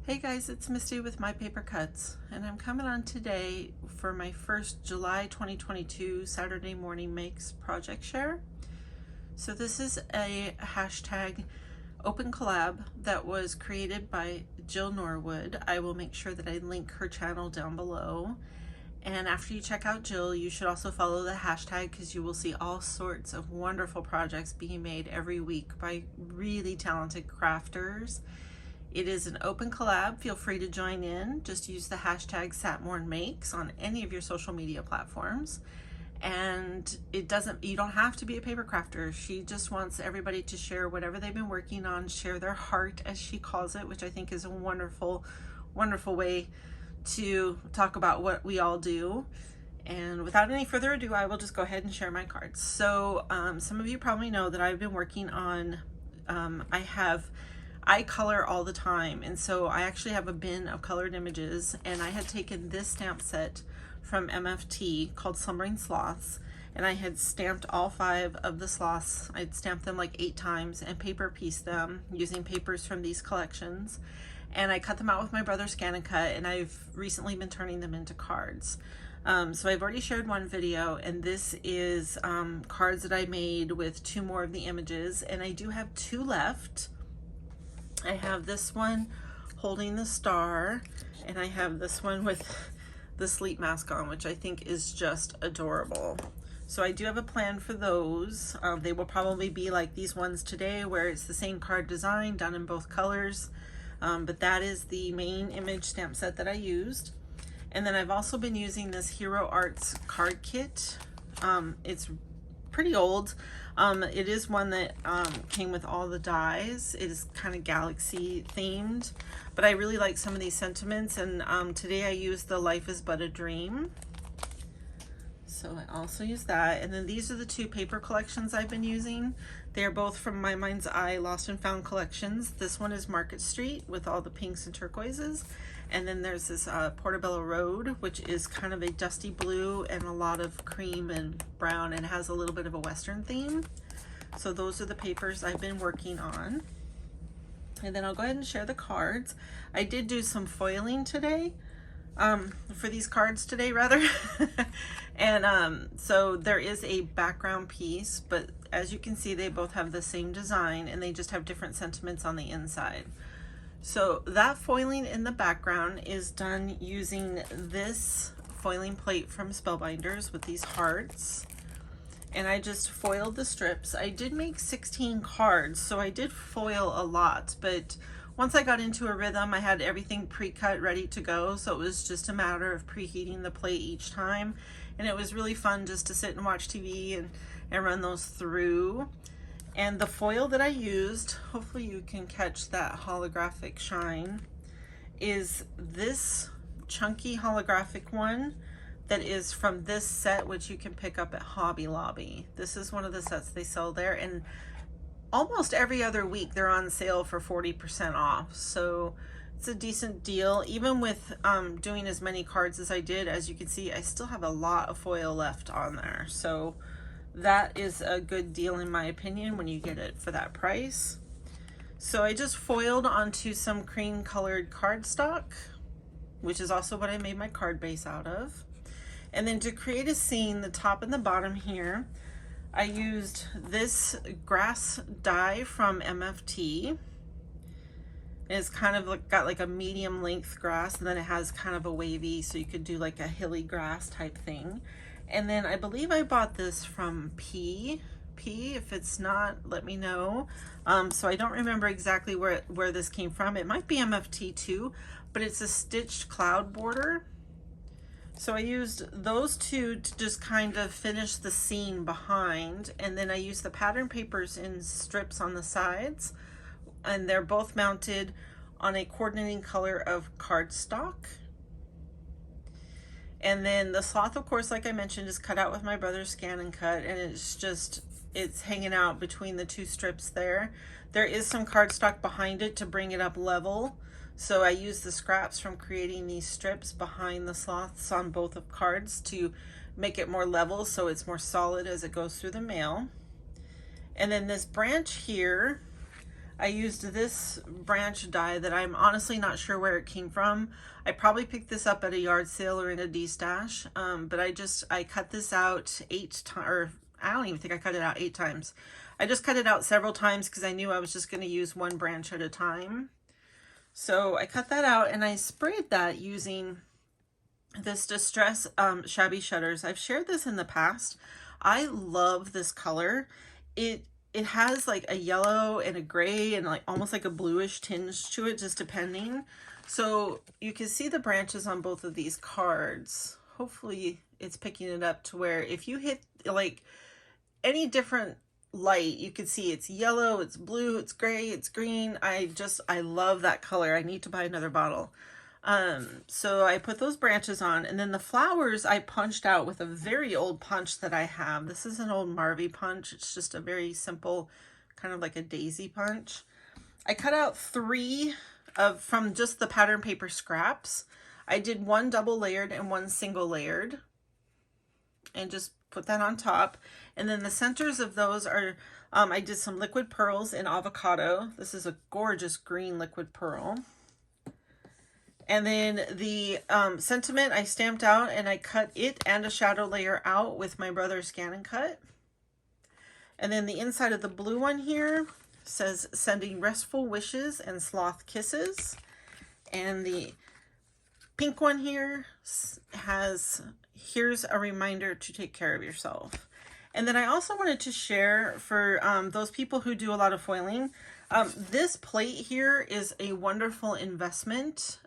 Hey guys, it's Misty with My Paper Cuts, and I'm coming on today for my first July 2022 Saturday Morning Makes project share. So this is a hashtag open collab that was created by Jill Norwood. I will make sure that I link her channel down below. And after you check out Jill, you should also follow the hashtag because you will see all sorts of wonderful projects being made every week by really talented crafters. It is an open collab. Feel free to join in. Just use the hashtag SatMornMakes on any of your social media platforms. And you don't have to be a paper crafter. She just wants everybody to share whatever they've been working on, share their heart, as she calls it, which I think is a wonderful, wonderful way to talk about what we all do. And without any further ado, I will just go ahead and share my cards. So some of you probably know that I've been working on, I color all the time, and so I actually have a bin of colored images, and I had taken this stamp set from MFT called Slumbering Sloths, and I had stamped all 5 of the sloths. I'd stamped them like 8 times and paper pieced them using papers from these collections, and I cut them out with my brother Scan and Cut, and I've recently been turning them into cards. So I've already shared one video, and this is cards that I made with 2 more of the images, and I do have 2 left. I have this one holding the star, and I have this one with the sleep mask on, which I think is just adorable. So I do have a plan for those. They will probably be like these ones today, where it's the same card design done in both colors. But that is the main image stamp set that I used. And then I've also been using this Hero Arts card kit. It's pretty old. It is one that came with all the dies. It is kind of galaxy themed, but I really like some of these sentiments, and today I used the Life is But a Dream. So I also use that. And then these are the 2 paper collections I've been using. They are both from My Mind's Eye Lost and Found collections. This one is Market Street with all the pinks and turquoises. And then there's this Portobello Road, which is kind of a dusty blue and a lot of cream and brown, and has a little bit of a Western theme. So those are the papers I've been working on. And then I'll go ahead and share the cards. I did do some foiling today, for these cards today rather. And so there is a background piece, but as you can see, they both have the same design and they just have different sentiments on the inside. So that foiling in the background is done using this foiling plate from Spellbinders with these hearts. And I just foiled the strips. I did make 16 cards, so I did foil a lot, but once I got into a rhythm, I had everything pre-cut ready to go, so it was just a matter of preheating the plate each time. And it was really fun just to sit and watch TV and run those through. And the foil that I used, hopefully you can catch that holographic shine, is this chunky holographic one that is from this set, which you can pick up at Hobby Lobby. This is one of the sets they sell there, and almost every other week they're on sale for 40% off. So it's a decent deal. Even with doing as many cards as I did, as you can see, I still have a lot of foil left on there. So that is a good deal in my opinion when you get it for that price. So I just foiled onto some cream colored cardstock, which is also what I made my card base out of. And then to create a scene, the top and the bottom here, I used this grass die from MFT. It's kind of got like a medium length grass, and then it has kind of a wavy, so you could do like a hilly grass type thing. And then I believe I bought this from P. If it's not, let me know. So I don't remember exactly where this came from. It might be MFT too, but it's a stitched cloud border. So I used those 2 to just kind of finish the scene behind, and then I used the pattern papers in strips on the sides, and they're both mounted on a coordinating color of cardstock. And then the sloth, of course, like I mentioned, is cut out with my brother's Scan and Cut, and it's hanging out between the 2 strips there. There is some cardstock behind it to bring it up level. So I used the scraps from creating these strips behind the sloths on both of cards to make it more level, so it's more solid as it goes through the mail. And then this branch here, I used this branch die that I'm honestly not sure where it came from. I probably picked this up at a yard sale or in a D-stash, but I cut this out 8 times, or I don't even think I cut it out 8 times. I just cut it out several times because I knew I was just going to use one branch at a time. So I cut that out and I sprayed that using this Distress Shabby Shutters. I've shared this in the past. I love this color. It has like a yellow and a gray and like almost like a bluish tinge to it, just depending. So you can see the branches on both of these cards. Hopefully it's picking it up to where if you hit like any different light, you can see it's yellow, it's blue, it's gray, it's green. I love that color. I need to buy another bottle. So I put those branches on, and then the flowers I punched out with a very old punch that I have. This is an old Marvy punch. It's just a very simple, kind of like a daisy punch. I cut out 3 from just the pattern paper scraps. I did 1 double layered and 1 single layered, and just put that on top. And then the centers of those are, I did some liquid pearls in avocado. This is a gorgeous green liquid pearl. And then the sentiment I stamped out, and I cut it and a shadow layer out with my brother's Scan and Cut. And then the inside of the blue one here says sending restful wishes and sloth kisses. And the pink one here has here's a reminder to take care of yourself. And then I also wanted to share for those people who do a lot of foiling, this plate here is a wonderful investment.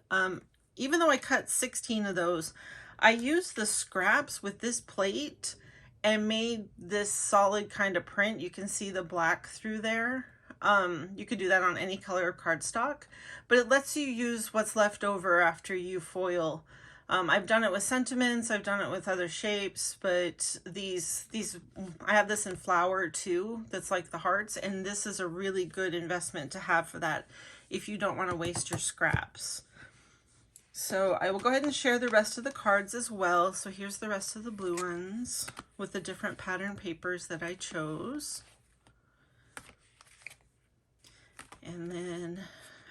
Even though I cut 16 of those, I used the scraps with this plate and made this solid kind of print. You can see the black through there. You could do that on any color of cardstock, but it lets you use what's left over after you foil. I've done it with sentiments, I've done it with other shapes, but I have this in flower too, that's like the hearts, and this is a really good investment to have for that if you don't want to waste your scraps. So I will go ahead and share the rest of the cards as well. So here's the rest of the blue ones with the different pattern papers that I chose. And then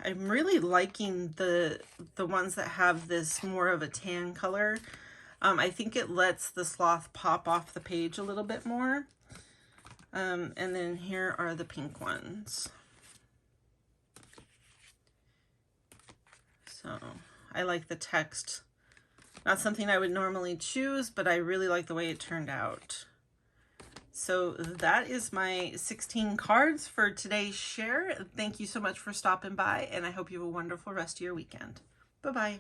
I'm really liking the ones that have this more of a tan color. I think it lets the sloth pop off the page a little bit more. And then here are the pink ones. So I like the text. Not something I would normally choose, but I really like the way it turned out. So that is my 16 cards for today's share. Thank you so much for stopping by, and I hope you have a wonderful rest of your weekend. Bye-bye.